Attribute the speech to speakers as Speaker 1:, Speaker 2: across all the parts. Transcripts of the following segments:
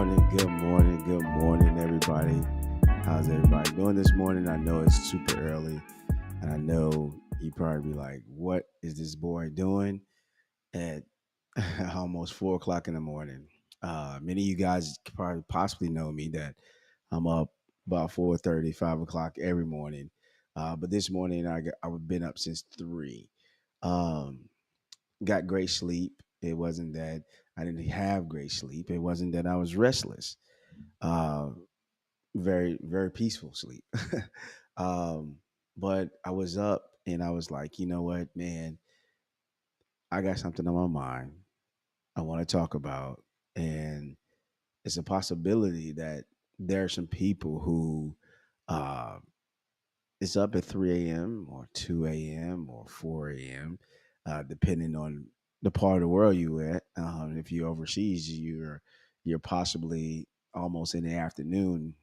Speaker 1: good morning, everybody. How's everybody doing this morning? I know it's super early, and I know you probably be like, "What is this boy doing at almost 4 o'clock in the morning?" Many of you guys could probably possibly know me that I'm up about 4:30, 5 o'clock every morning. But this morning I've been up since 3. Um, got great sleep. It wasn't that I didn't have great sleep. It wasn't that I was restless. Uh, very peaceful sleep. um, but I was up and I was like, you know what, man, I got something on my mind I want to talk about, and it's a possibility that there are some people who uh, is up at 3 a.m. or 2 a.m. or 4 a.m., depending on the part of the world you at. If you're overseas, you're possibly almost in the afternoon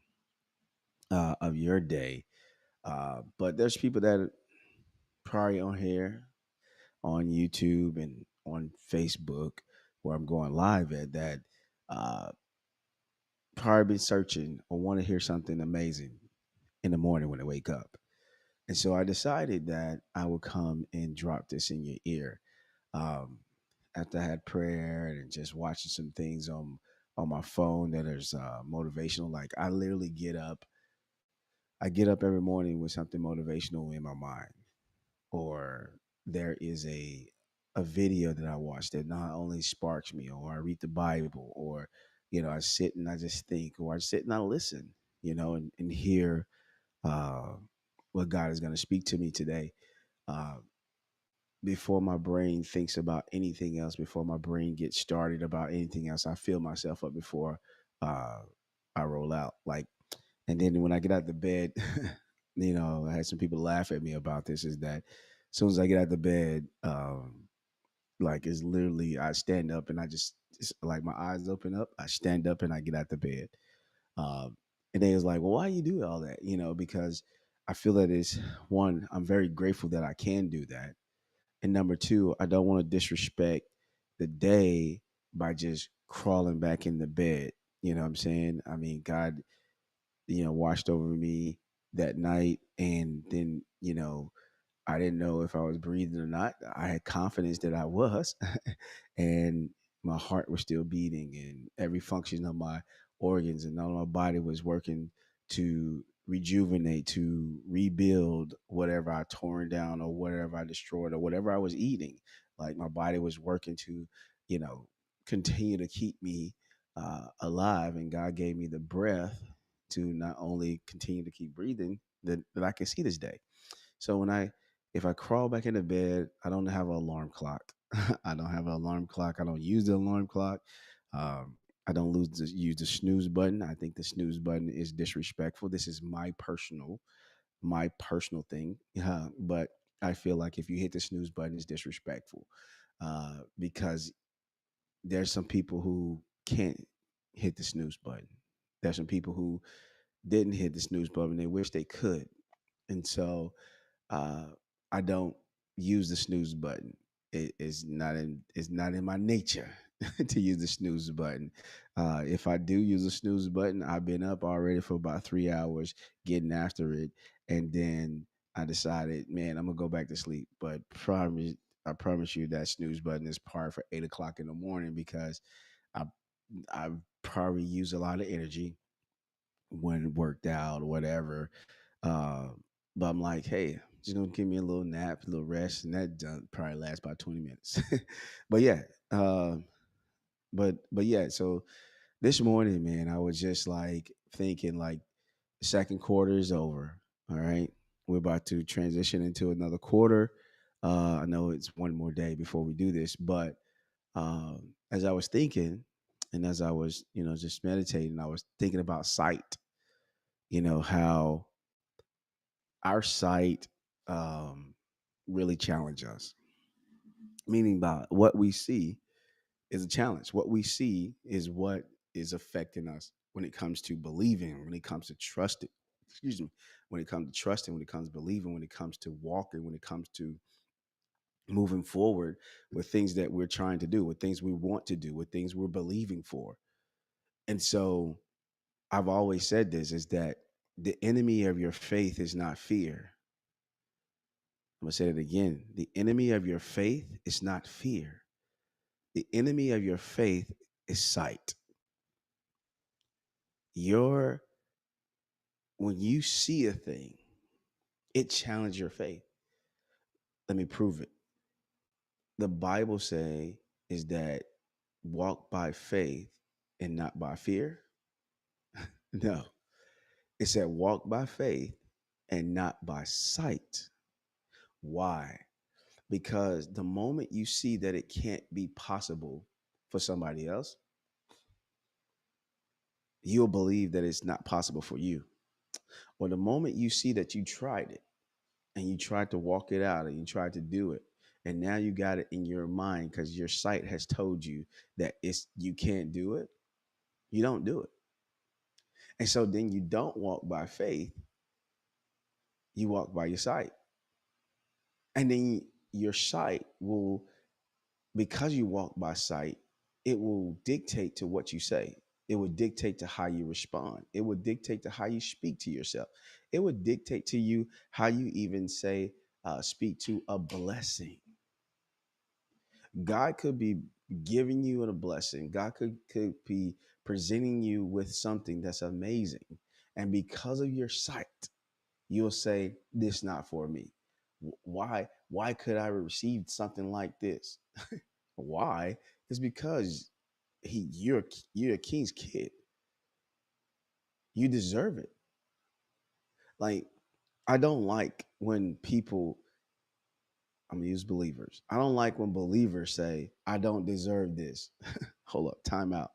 Speaker 1: of your day. But there's people that are probably on here, on YouTube, and on Facebook, where I'm going live at, that uh, probably been searching or want to hear something amazing in the morning when they wake up. And so I decided that I would come and drop this in your ear. Um, After I had prayer and just watching some things on my phone that is motivational, like I get up every morning with something motivational in my mind, or there is a video that I watch that not only sparks me, or I read the Bible, or I sit and I just think, or I sit and I listen, and hear uh, what God is going to speak to me today. Uh, Before my brain thinks about anything else, before my brain gets started about anything else, I fill myself up before uh, I roll out. Like, and then when I get out the bed, I had some people laugh at me about this. Is that as soon as I get out the bed, like it's literally I stand up and it's like my eyes open up. I stand up and I get out the bed. And they was like, "Well, why you do all that?" Because I feel that it's one. I'm very grateful that I can do that, and number two, I don't want to disrespect the day by just crawling back in the bed. You know what I'm saying? I mean, God, watched over me that night, and then, I didn't know if I was breathing or not. I had confidence that I was, and my heart was still beating, and every function of my organs and all my body was working to rejuvenate, to rebuild whatever I torn down or whatever I destroyed or whatever I was eating. Like my body was working to, you know, continue to keep me alive, and God gave me the breath to not only continue to keep breathing, that I can see this day. So if I crawl back into bed, I don't have an alarm clock. I don't have an alarm clock. I don't use the alarm clock. Um, I don't use the snooze button. I think the snooze button is disrespectful. This is my personal thing. But I feel like if you hit the snooze button, it's disrespectful, because there's some people who can't hit the snooze button. There's some people who didn't hit the snooze button. They wish they could, and so uh, I don't use the snooze button. It's not in my nature to use the snooze button. If I do use the snooze button, I've been up already for about 3 hours getting after it, and then I decided, man, I'm gonna go back to sleep. But I promise you that snooze button is par for 8 o'clock in the morning, because I I probably use a lot of energy when worked out or whatever. Uh, but I'm like, hey, just gonna give me a little nap, a little rest, and that done probably lasts about 20 minutes. but yeah, uh, but yeah. So this morning, man, I was just like thinking, like, the second quarter is over. All right, we're about to transition into another quarter. I know it's one more day before we do this, but as I was thinking, and as I was, just meditating, I was thinking about sight. How our sight um, really challenge us. Meaning by what we see is a challenge. What we see is what is affecting us when it comes to believing, when it comes to trusting. Excuse me. When it comes to trusting, when it comes to believing, when it comes to walking, when it comes to moving forward with things that we're trying to do, with things we want to do, with things we're believing for. And so I've always said this is that the enemy of your faith is not fear. I'm going to say it again. The enemy of your faith is not fear. The enemy of your faith is sight. Your When you see a thing, it challenges your faith. Let me prove it. The Bible say is that walk by faith and not by fear. No, it said walk by faith and not by sight. Why? Because the moment you see that it can't be possible for somebody else, you'll believe that it's not possible for you. Or the moment you see that you tried it and you tried to walk it out and you tried to do it, and now you got it in your mind because your sight has told you that it's you can't do it, you don't do it. And so then you don't walk by faith, you walk by your sight. And then your sight will, because you walk by sight, it will dictate to what you say. It would dictate to how you respond. It would dictate to how you speak to yourself. It would dictate to you how you even say, speak to a blessing. God could be giving you a blessing. God could be presenting you with something that's amazing. And because of your sight, you'll say, this not for me. Why could I receive something like this? Why? It's because you're a king's kid. You deserve it. Like, I don't like when people, I'm gonna use believers. I don't like when believers say, I don't deserve this. Hold up, time out.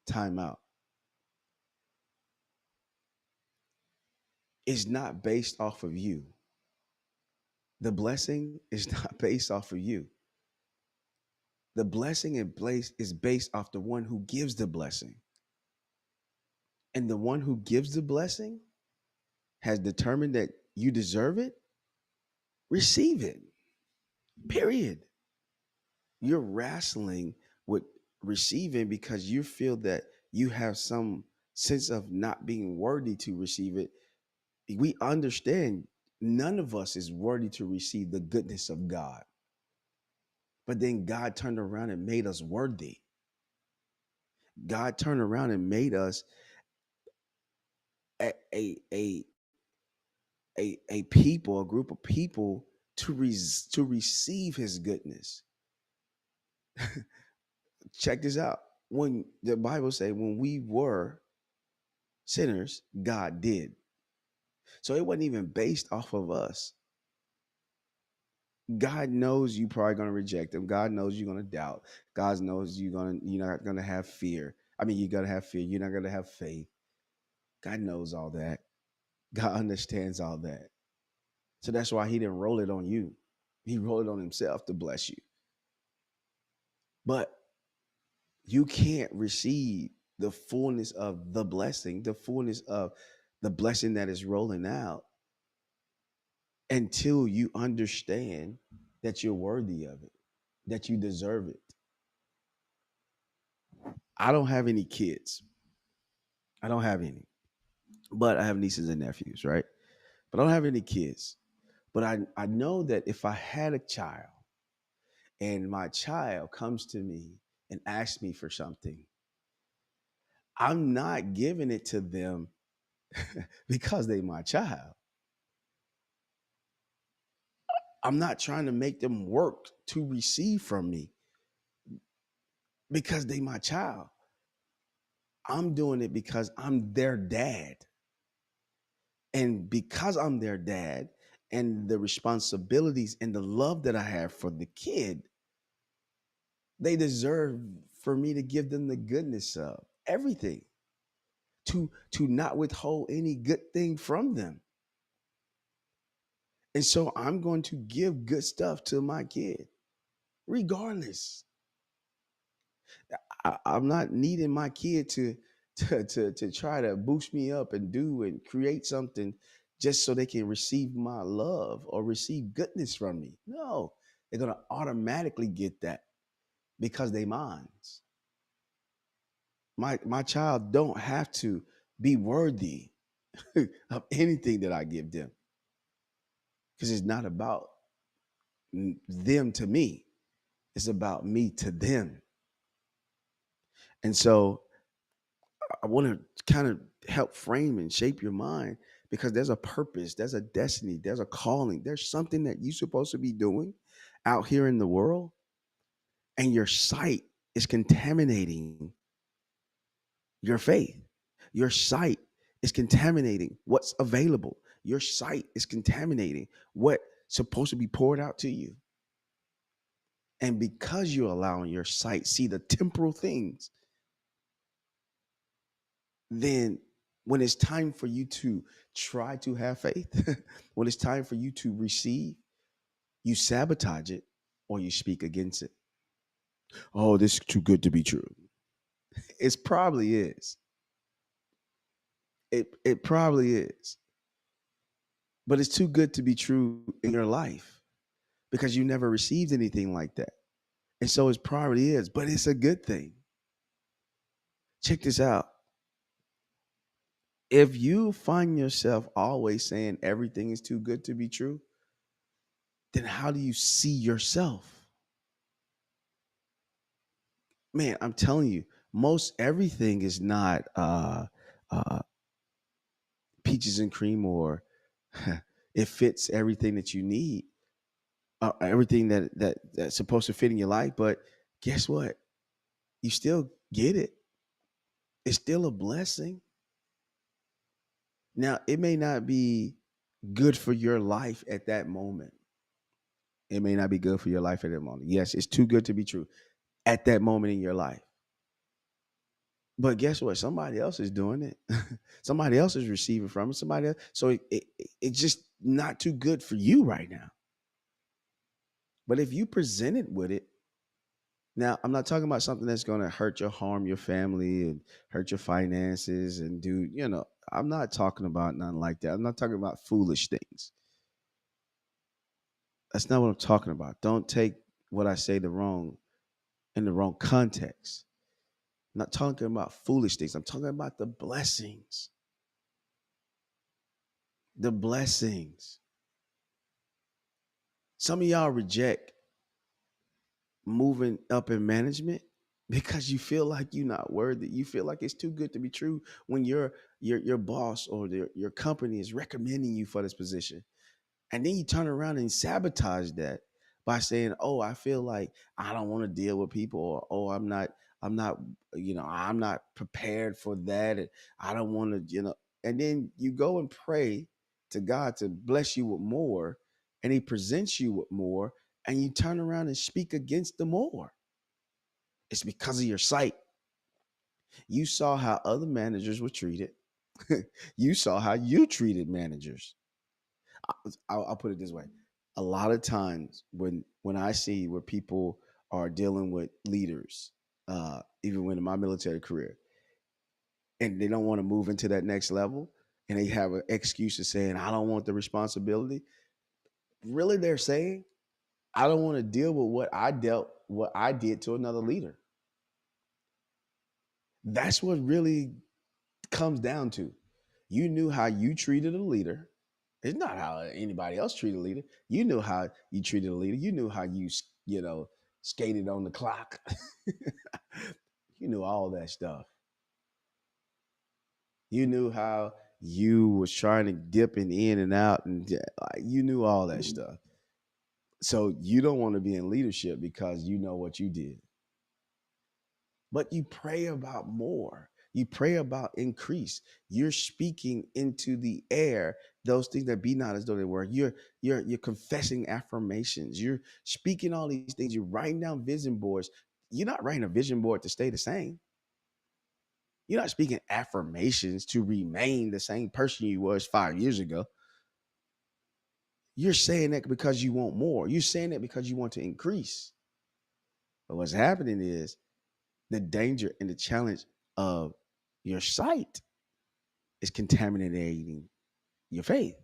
Speaker 1: Time out. It's not based off of you. The blessing is not based off of you. The blessing in place is based off the one who gives the blessing. And the one who gives the blessing has determined that you deserve it, receive it. Period. You're wrestling with receiving because you feel that you have some sense of not being worthy to receive it. We understand none of us is worthy to receive the goodness of God. But then God turned around and made us worthy. God turned around and made us a a a a people, a group of people to receive His goodness. Check this out. When the Bible say when we were sinners, God did. So it wasn't even based off of us. God knows you probably gonna reject him. God knows you're gonna doubt. God knows you're not gonna have fear. I mean, you're gonna have fear. You're not gonna have faith. God knows all that. God understands all that. So that's why He didn't roll it on you. He rolled it on Himself to bless you. But you can't receive the fullness of the blessing, the fullness of the blessing that is rolling out until you understand that you're worthy of it, that you deserve it. I don't have any kids. I don't have any, but I have nieces and nephews, right? But I don't have any kids. But I know that if I had a child and my child comes to me and asks me for something, I'm not giving it to them because they my child. I'm not trying to make them work to receive from me because they my child. I'm doing it because I'm their dad. And because I'm their dad and the responsibilities and the love that I have for the kid, they deserve for me to give them the goodness of everything, to not withhold any good thing from them. And so I'm going to give good stuff to my kid, regardless. I'm not needing my kid to try to boost me up and do and create something just so they can receive my love or receive goodness from me. No, they're gonna automatically get that because they minds. My child don't have to be worthy of anything that I give them, because it's not about them to me. It's about me to them. And so I want to kind of help frame and shape your mind, because there's a purpose, there's a destiny, there's a calling, there's something that you're supposed to be doing out here in the world, and your sight is contaminating your faith. Your sight is contaminating what's available. Your sight is contaminating what's supposed to be poured out to you. And because you're allowing your sight see the temporal things, then when it's time for you to try to have faith, when it's time for you to receive, you sabotage it or you speak against it. Oh, this is too good to be true. It probably is. It probably is. But it's too good to be true in your life because you never received anything like that. And so it probably is, but it's a good thing. Check this out. If you find yourself always saying everything is too good to be true, then how do you see yourself? Man, I'm telling you, most everything is not uh, peaches and cream, or it fits everything that you need, everything that's supposed to fit in your life. But guess what? You still get it. It's still a blessing. Now, it may not be good for your life at that moment. It may not be good for your life at that moment. Yes, it's too good to be true at that moment in your life. But guess what? Somebody else is doing it. Somebody else is receiving from it. Somebody else. So it's just not too good for you right now. But if you present it with it, now I'm not talking about something that's going to hurt or harm your family and hurt your finances and I'm not talking about nothing like that. I'm not talking about foolish things. That's not what I'm talking about. Don't take what I say in the wrong context. I'm not talking about foolish things. I'm talking about the blessings. The blessings. Some of y'all reject moving up in management because you feel like you're not worthy. You feel like it's too good to be true when your boss or your company is recommending you for this position. And then you turn around and sabotage that by saying, "Oh, I feel like I don't want to deal with people," or "Oh, I'm not, I'm not prepared for that, and I don't want to, And then you go and pray to God to bless you with more, and He presents you with more, and you turn around and speak against the more. It's because of your sight. You saw how other managers were treated. You saw how you treated managers. I'll put it this way: a lot of times when I see where people are dealing with leaders, even when in my military career, and they don't want to move into that next level, and they have an excuse of saying, "I don't want the responsibility." Really, they're saying, "I don't want to deal with what I did to another leader." That's what really comes down to. You knew how you treated a leader. It's not how anybody else treated a leader. You knew how you treated a leader. You knew how skated on the clock. You knew all that stuff. You knew how you was trying to dip in and out, and you knew all that stuff. So you don't want to be in leadership because you know what you did. But you pray about more. You pray about increase. You're speaking into the air those things that be not as though they were. You're confessing affirmations. You're speaking all these things. You're writing down vision boards. You're not writing a vision board to stay the same. You're not speaking affirmations to remain the same person you was 5 years ago. You're saying that because you want more. You're saying that because you want to increase. But what's happening is the danger and the challenge of your sight is contaminating your faith.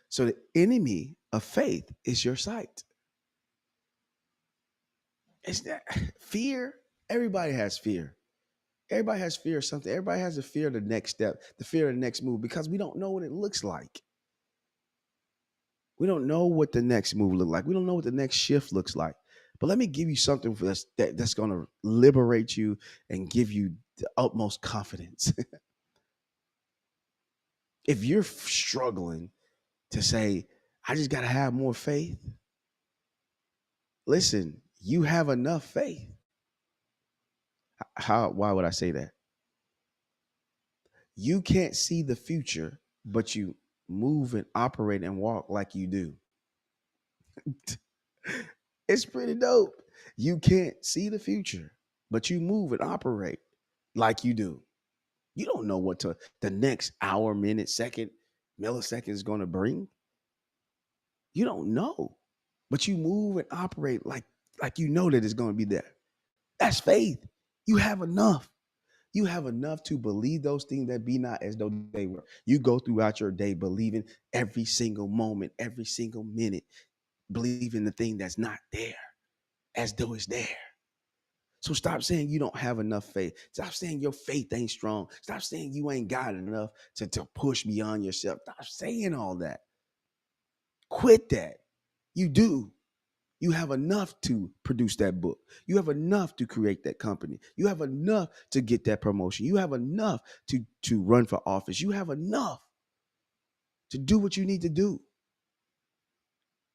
Speaker 1: So the enemy of faith is your sight. It's that fear. Everybody has fear. Everybody has fear of something. Everybody has a fear of the next step, the fear of the next move, because we don't know what it looks like. We don't know what the next move look like. We don't know what the next shift looks like. But let me give you something that's going to liberate you and give you the utmost confidence. If you're struggling to say, I just got to have more faith, listen, you have enough faith. Why would I say that? You can't see the future, but you move and operate and walk like you do. It's pretty dope. You can't see the future, but you move and operate like you do. You don't know what the next hour, minute, second, millisecond is going to bring. You don't know, but you move and operate like you know that it's going to be there. That's faith. You have enough. You have enough to believe those things that be not as though they were. You go throughout your day believing every single moment, every single minute, believing the thing that's not there as though it's there. So stop saying you don't have enough faith. Stop saying your faith ain't strong. Stop saying you ain't got enough to push beyond yourself. Stop saying all that. Quit that. You do. You have enough to produce that book. You have enough to create that company. You have enough to get that promotion. You have enough to run for office. You have enough to do what you need to do.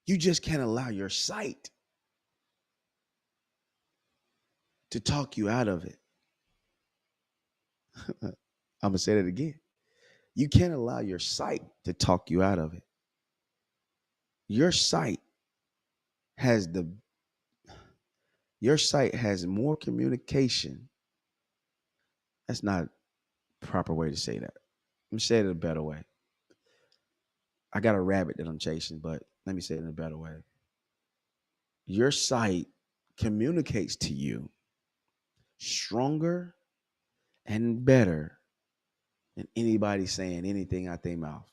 Speaker 1: You just can't allow your sight to talk you out of it. I'm going to say that again. You can't allow your sight to talk you out of it. Your sight has more communication. That's not a proper way to say that. Let me say it in a better way. I got a rabbit that I'm chasing, but let me say it in a better way. Your sight communicates to you stronger and better than anybody saying anything out their mouth.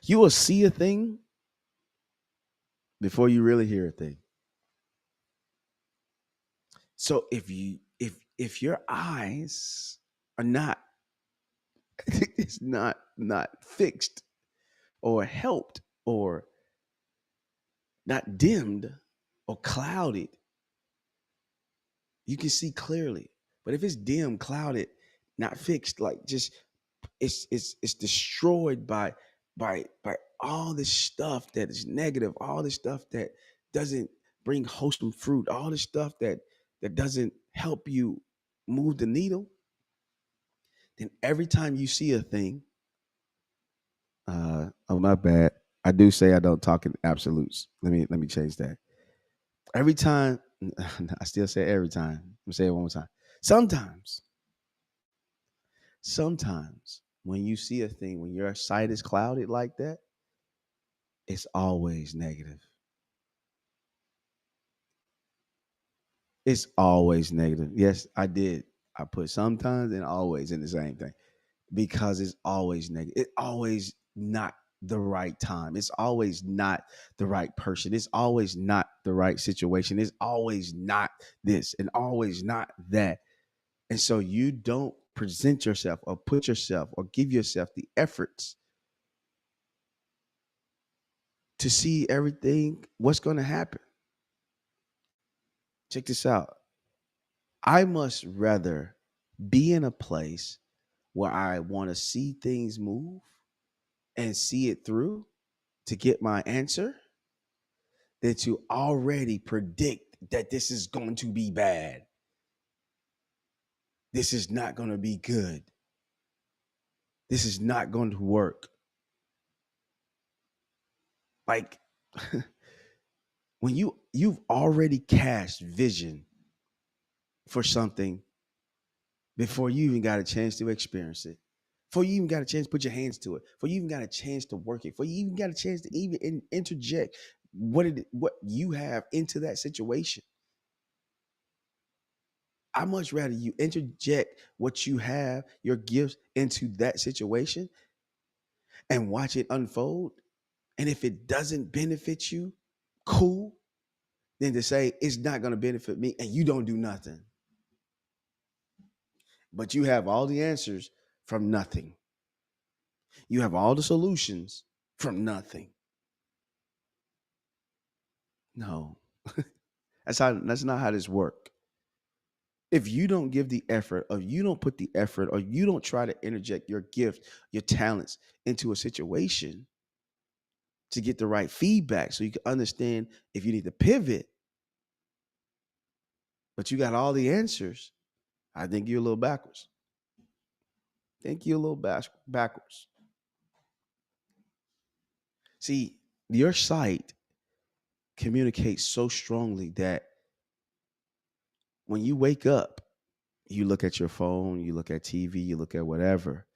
Speaker 1: You will see a thing before you really hear a thing. So if your eyes are not it's not fixed or helped or not dimmed or clouded, you can see clearly. But if it's dim, clouded, not fixed, like just it's destroyed by all this stuff that is negative, all this stuff that doesn't bring wholesome fruit, all this stuff that doesn't help you move the needle, then every time you see a thing, oh my bad. I do say I don't talk in absolutes. Let me change that. Every time, I still say every time. Let me say it one more time. Sometimes, sometimes when you see a thing, when your sight is clouded like that, it's always negative. It's always negative. Yes, I did. I put sometimes and always in the same thing because it's always negative. It's always not the right time. It's always not the right person. It's always not the right situation. It's always not this and always not that. And so you don't present yourself or put yourself or give yourself the efforts to see everything, what's going to happen. Check this out. I must rather be in a place where I want to see things move and see it through to get my answer than to already predict that this is going to be bad. This is not going to be good. This is not going to work. Like when you've already cast vision for something before you even got a chance to experience it, before you even got a chance to put your hands to it, before you even got a chance to work it, before you even got a chance to even interject what you have into that situation. I much rather you interject what you have, your gifts into that situation and watch it unfold. And if it doesn't benefit you, cool. than to say it's not going to benefit me and you don't do nothing. But you have all the answers from nothing. You have all the solutions from nothing. No, that's not how this works. If you don't give the effort, or you don't put the effort, or you don't try to interject your gift, your talents into a situation to get the right feedback so you can understand if you need to pivot, but you got all the answers, I think you're a little backwards. I think you're a little backwards. See, your sight communicates so strongly that when you wake up, you look at your phone, you look at TV, you look at whatever,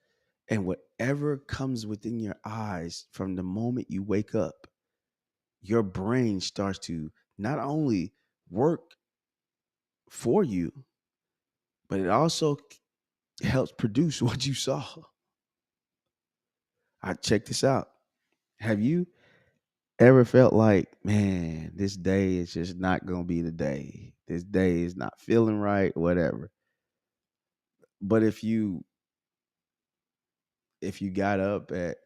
Speaker 1: and whatever comes within your eyes from the moment you wake up, your brain starts to not only work for you, but it also helps produce what you saw. I check this out. Have you ever felt like, man, this day is just not going to be the day? This day is not feeling right, whatever. But if you got up at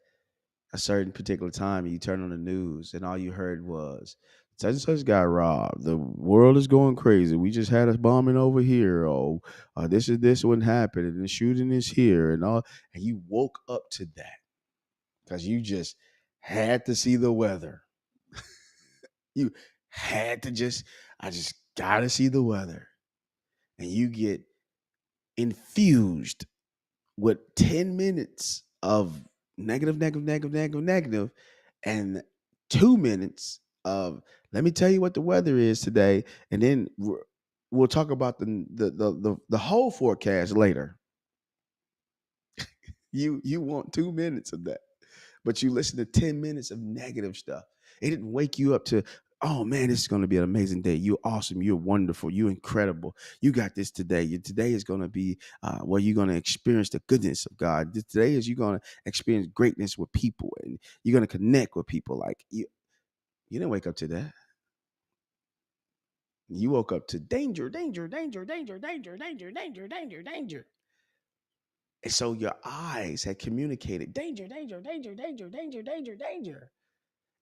Speaker 1: a certain particular time and you turn on the news and all you heard was such and such got robbed, the world is going crazy, we just had a bombing over here, oh, this one happened and the shooting is here and all, and you woke up to that because you just had to see the weather. You had to I just gotta see the weather, and you get infused with 10 minutes of negative, negative, negative, negative, negative, and 2 minutes of let me tell you what the weather is today, and then we'll talk about the whole forecast later. You want 2 minutes of that, but you listen to 10 minutes of negative stuff. It didn't wake you up to, oh man, this is going to be an amazing day. You're awesome. You're wonderful. You're incredible. You got this today. Today is going to be where you're going to experience the goodness of God. Today is you're going to experience greatness with people, and you're going to connect with people. Like you didn't wake up to that. You woke up to danger, danger, danger, danger, danger, danger, danger, danger, danger. And so your eyes had communicated danger, danger, danger, danger, danger, danger, danger.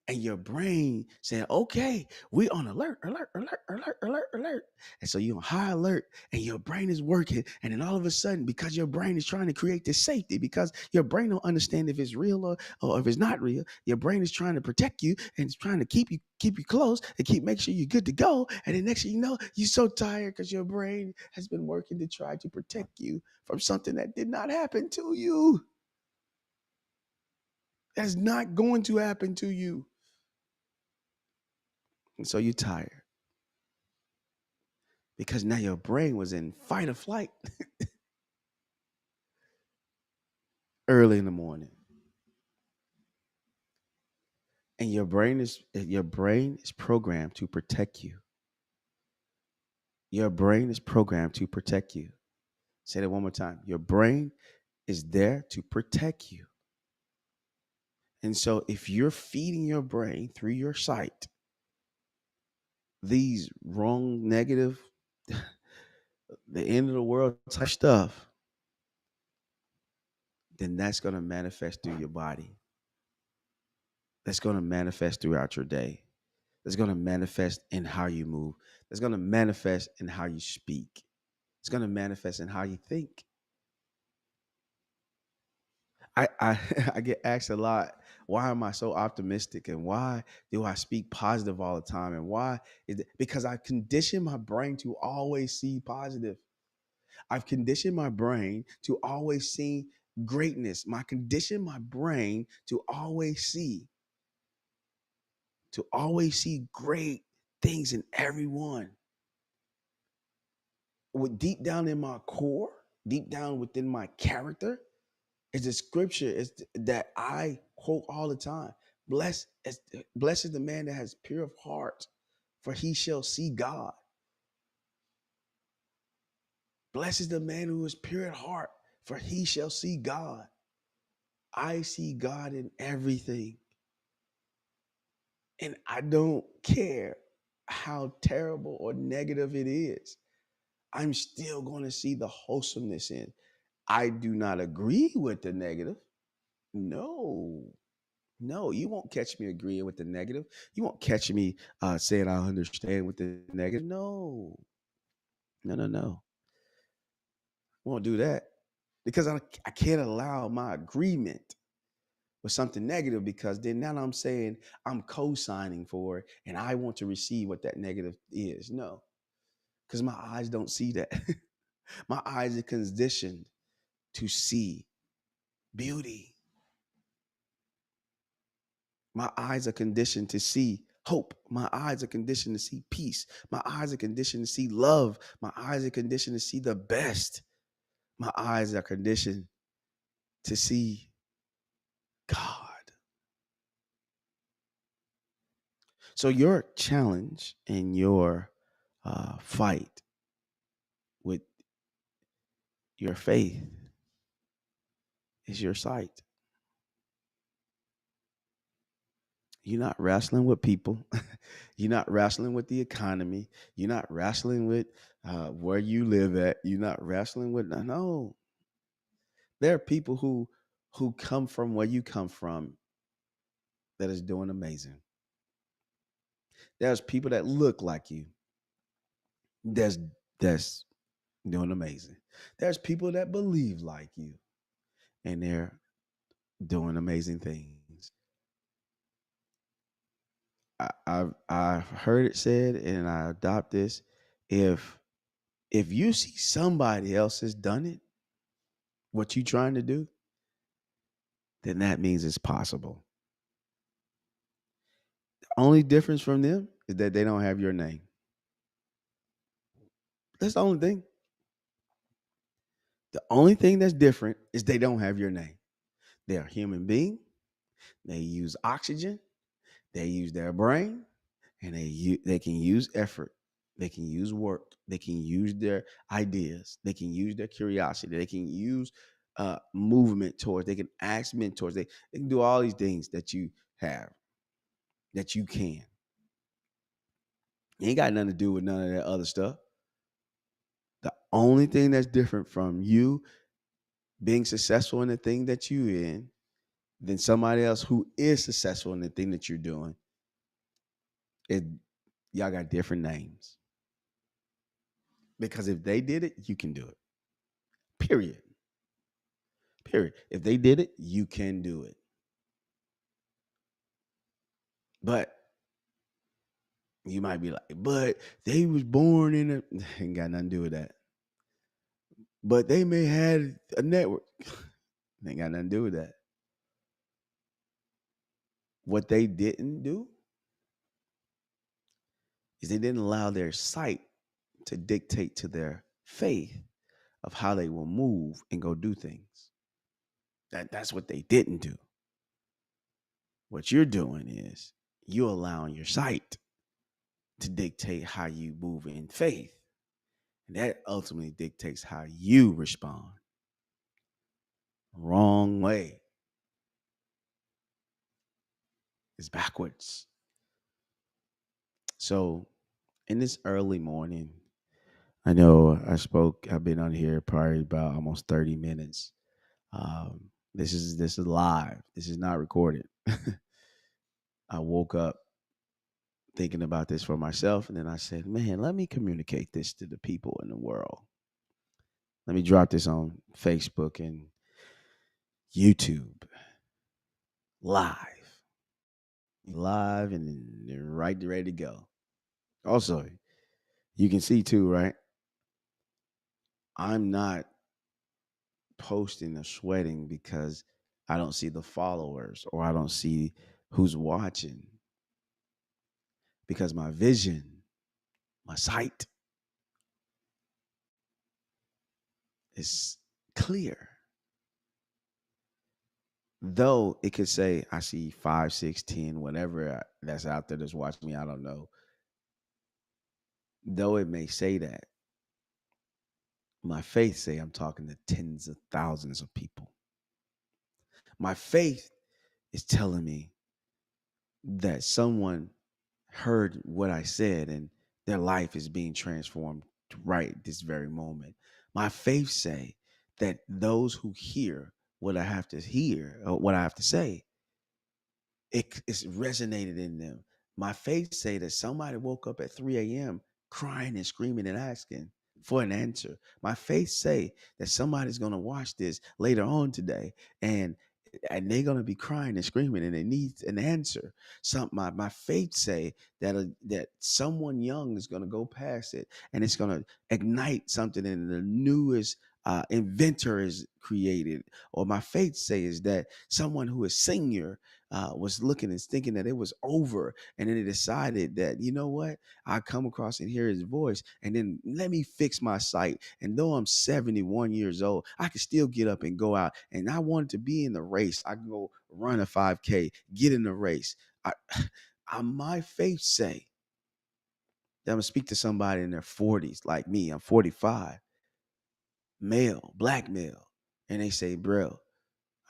Speaker 1: And your brain said, okay, we on alert, alert, alert, alert, alert, alert. And so you're on high alert and your brain is working. And then all of a sudden, because your brain is trying to create this safety, because your brain don't understand if it's real or if it's not real, your brain is trying to protect you and it's trying to keep you close and make sure you're good to go. And then next thing you know, you're so tired because your brain has been working to try to protect you from something that did not happen to you. That's not going to happen to you. And so you're tired because now your brain was in fight or flight early in the morning. And your brain is programmed to protect you. Your brain is programmed to protect you. Say that one more time. Your brain is there to protect you. And so if you're feeding your brain through your sight these wrong, negative, the end of the world type stuff, then that's going to manifest through your body. That's going to manifest throughout your day. That's going to manifest in how you move. That's going to manifest in how you speak. It's going to manifest in how you think. I I get asked a lot, why am I so optimistic and why do I speak positive all the time, and why is it because I condition my brain to always see positive. I've conditioned my brain to always see greatness. My condition my brain to always see great things in everyone. With deep down in my core, deep down within my character, is a scripture that I quote all the time. Blessed is the man that has pure of heart, for he shall see God. Blessed is the man who is pure at heart, for he shall see God. I see God in everything. And I don't care how terrible or negative it is, I'm still going to see the wholesomeness in. I do not agree with the negative. No, no, you won't catch me agreeing with the negative. You won't catch me saying I understand with the negative. No, no, no, no. Won't do that because I can't allow my agreement with something negative because then now I'm saying I'm co-signing for it and I want to receive what that negative is. No, because my eyes don't see that. My eyes are conditioned to see beauty. My eyes are conditioned to see hope. My eyes are conditioned to see peace. My eyes are conditioned to see love. My eyes are conditioned to see the best. My eyes are conditioned to see God. So your challenge and your fight with your faith is your sight. You're not wrestling with people. You're not wrestling with the economy. You're not wrestling with where you live at. You're not wrestling with no. There are people who come from where you come from that is doing amazing. There's people that look like you. That's that's doing amazing. There's people that believe like you, and they're doing amazing things. I've heard it said, and I adopt this. If if you see somebody else has done it, what you trying to do, then that means it's possible. The only difference from them is that they don't have your name. That's the only thing. The only thing that's different is they don't have your name. They're a human being. They use oxygen. They use their brain, and they can use effort. They can use work. They can use their ideas. They can use their curiosity. They can use movement towards. They can ask mentors. They can do all these things that you have that you can. It ain't got nothing to do with none of that other stuff. The only thing that's different from you being successful in the thing that you in than somebody else who is successful in the thing that you're doing is y'all got different names. Because if they did it, you can do it. Period. Period. If they did it, you can do it. But you might be like, but they was born in a ain't got nothing to do with that. But they may had a network. Ain't got nothing to do with that. What they didn't do is they didn't allow their sight to dictate to their faith of how they will move and go do things. That's what they didn't do. What you're doing is you're allowing your sight to dictate how you move in faith. And that ultimately dictates how you respond. Wrong way. It's backwards. So in this early morning, I know I've been on here probably about almost 30 minutes. This is live. This is not recorded. I woke up thinking about this for myself, and then I said, man, let me communicate this to the people in the world. Let me drop this on Facebook and YouTube live. Live and right ready to go. Also, you can see too, right? I'm not posting or sweating because I don't see the followers or I don't see who's watching. Because my vision, my sight is clear. Though it could say I see 5, 6, 10, whatever that's out there that's watching me, I don't know. Though it may say that, my faith say I'm talking to tens of thousands of people. My faith is telling me that someone heard what I said and their life is being transformed right this very moment. My faith say that those who hear what I have to hear or what I have to say, it's resonated in them. My faith say that somebody woke up at 3 a.m. crying and screaming and asking for an answer. My faith say that somebody's gonna watch this later on today and they're gonna be crying and screaming and they need an answer. My faith say that someone young is gonna go past it and it's gonna ignite something in the newest inventor is created. Or my faith say is that someone who is senior was looking and thinking that it was over, and then they decided that you know what, I come across and hear his voice, and then let me fix my sight. And though I'm 71 years old, I can still get up and go out. And I wanted to be in the race. I can go run a 5K, get in the race. I, my faith say that I'm gonna speak to somebody in their 40s, like me. I'm 45, male, black male, and they say, "Bro,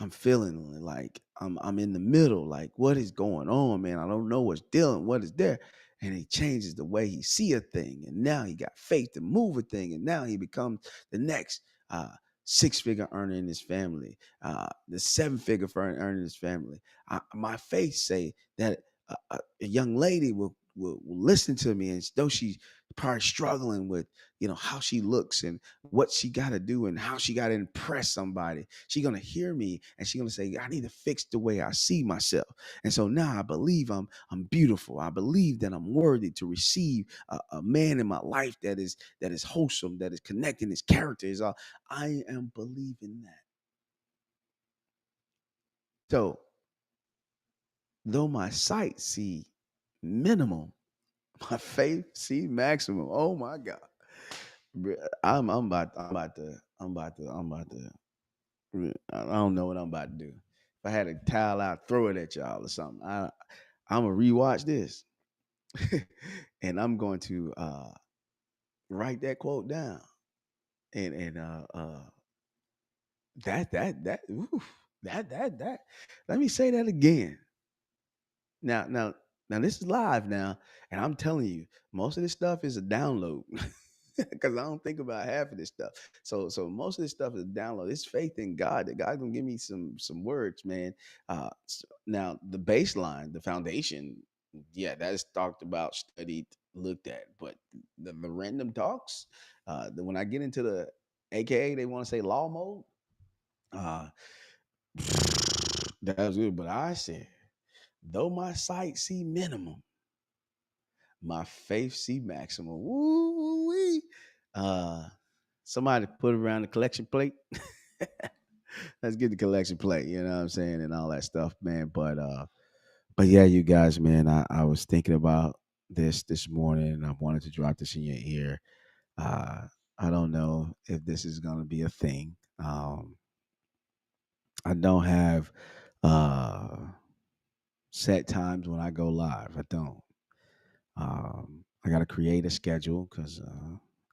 Speaker 1: I'm feeling like I'm in the middle. Like, what is going on, man? I don't know what's dealing, what is there." And he changes the way he see a thing. And now he got faith to move a thing. And now he becomes the next uh six-figure earner in his family, the seven-figure earner in his family. My faith say that a young lady will listen to me, and though she's probably struggling with how she looks and what she got to do and how she got to impress somebody, she gonna hear me and she gonna say, I need to fix the way I see myself. And so now I believe I'm beautiful. I believe that I'm worthy to receive a man in my life that is wholesome, that is connecting. His character is all. I am believing that. So though my sight see minimum, my faith see maximum. Oh my God. I'm about to I don't know what I'm about to do. If I had a towel out, throw it at y'all or something. I'm gonna rewatch this, and I'm going to write that quote down. And that oof, that. Let me say that again. Now, this is live now, and I'm telling you, most of this stuff is a download because I don't think about half of this stuff. So most of this stuff is a download. It's faith in God that God gonna give me some words, man. Now the baseline, the foundation, yeah, that's talked about, studied, looked at, but the random talks, when I get into the AKA, they want to say law mode. Uh, that was good, but I said, though my sight see minimum, my faith see maximum. Woo wee. Uh Somebody put around the collection plate. Let's get the collection plate, you know what I'm saying, and all that stuff, man. But yeah, you guys, man, I was thinking about this morning and I wanted to drop this in your ear. Uh I don't know if this is gonna be a thing. I don't have uh set times when I go live. I don't. I got to create a schedule because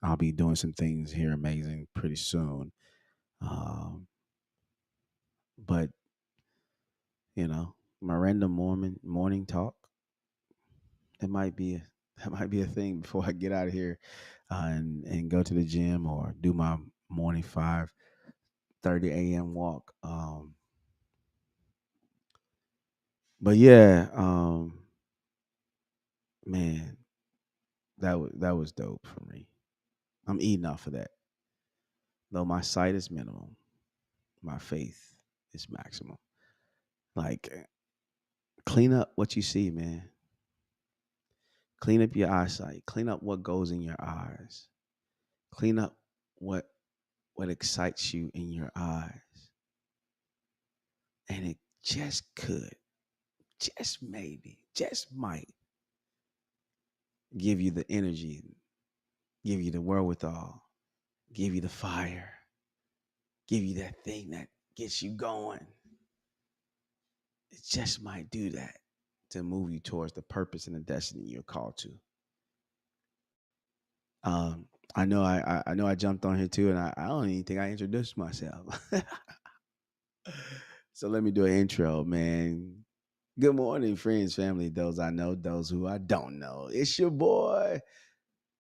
Speaker 1: I'll be doing some things here amazing pretty soon. Um, but my random morning talk, it might be that might be a thing before I get out of here and go to the gym or do my morning 5:30 a.m. walk. But yeah, man, that was dope for me. I'm eating off of that. Though my sight is minimum, my faith is maximum. Like, clean up what you see, man. Clean up your eyesight. Clean up what goes in your eyes. Clean up what what excites you in your eyes. And it just could, just maybe, just might give you the energy, give you the wherewithal, give you the fire, give you that thing that gets you going. It just might do that to move you towards the purpose and the destiny you're called to. Um, I know I jumped on here too, and I don't even think I introduced myself. So let me do an intro, man. Good morning, friends, family, those I know, those who I don't know. It's your boy,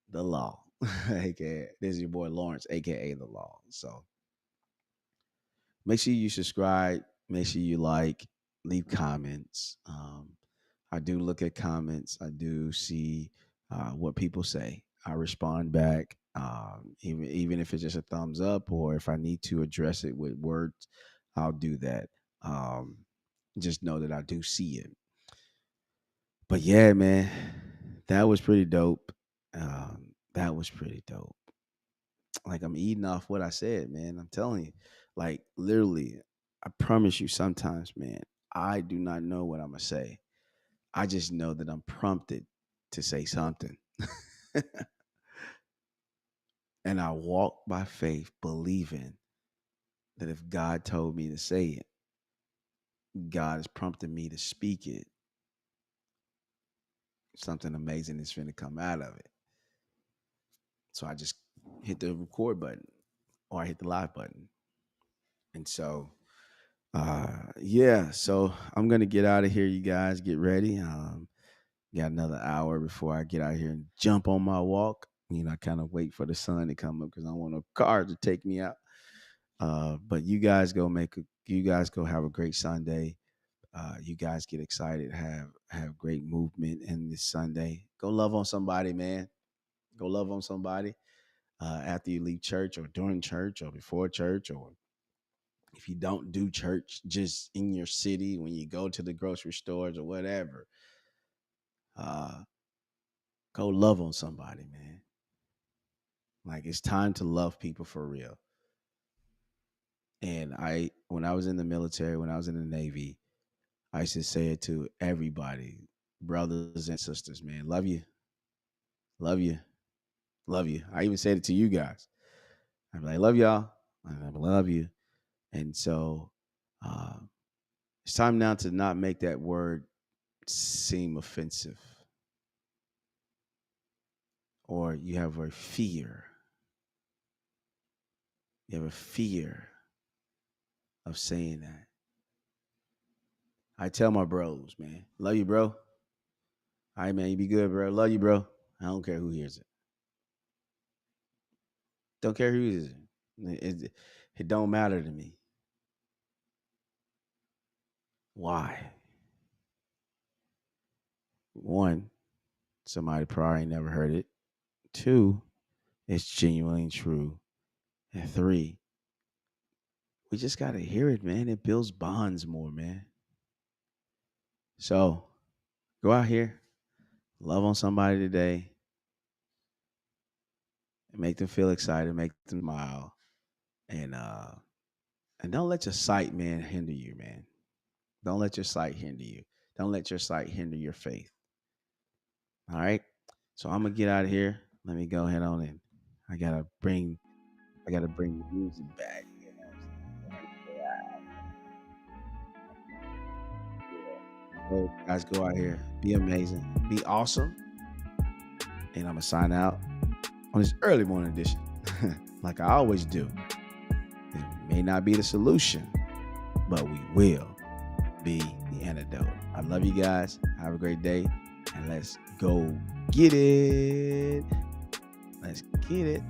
Speaker 1: The Law. aka this is your boy Lawrence, aka The Law. So make sure you subscribe, make sure you like, leave comments. I do look at comments. I do see what people say. I respond back, even if it's just a thumbs up, or if I need to address it with words, I'll do that. Um, just know that I do see it. But yeah, man, that was pretty dope. That was pretty dope. Like I'm eating off what I said, man. I'm telling you, like literally, I promise you. Sometimes, man, I do not know what I'm gonna say. I just know that I'm prompted to say something, and I walk by faith, believing that if God told me to say it, God is prompting me to speak it. Something amazing is finna come out of it. So I just hit the record button or I hit the live button. And so yeah, so I'm gonna get out of here, you guys. Get ready. Got another hour before I get out here and jump on my walk. I kind of wait for the sun to come up because I want a car to take me out. But you guys go have a great Sunday. You guys get excited, have great movement in this Sunday. Go love on somebody, man. Go love on somebody after you leave church or during church or before church, or if you don't do church, just in your city when you go to the grocery stores or whatever. Uh, Go love on somebody, man. Like it's time to love people for real. And when I was in the military, when I was in the Navy, I used to say it to everybody, brothers and sisters, man. Love you, love you, love you. I even said it to you guys. I'm like, love y'all. I love you. And so uh, it's time now to not make that word seem offensive, or you have a fear. You have a fear of saying that. I tell my bros, man, love you, bro. All right, man, you be good, bro. Love you, bro. I don't care who hears it. Don't care who hears it. It don't matter to me. Why? One, somebody probably never heard it. Two, it's genuinely true. And three, we just gotta hear it, man. It builds bonds more, man. So go out here, love on somebody today, and make them feel excited, make them smile, and don't let your sight, man, hinder you, man. Don't let your sight hinder you. Don't let your sight hinder your faith. All right. So I'm gonna get out of here. Let me go ahead on in. I gotta bring I gotta bring the music back. You know what I'm saying? Yeah. So guys, go out here, be amazing, be awesome, and I'm gonna sign out on this early morning edition, like I always do. It may not be the solution, but we will be the antidote. I love you guys. Have a great day, and let's go get it. Let's get it.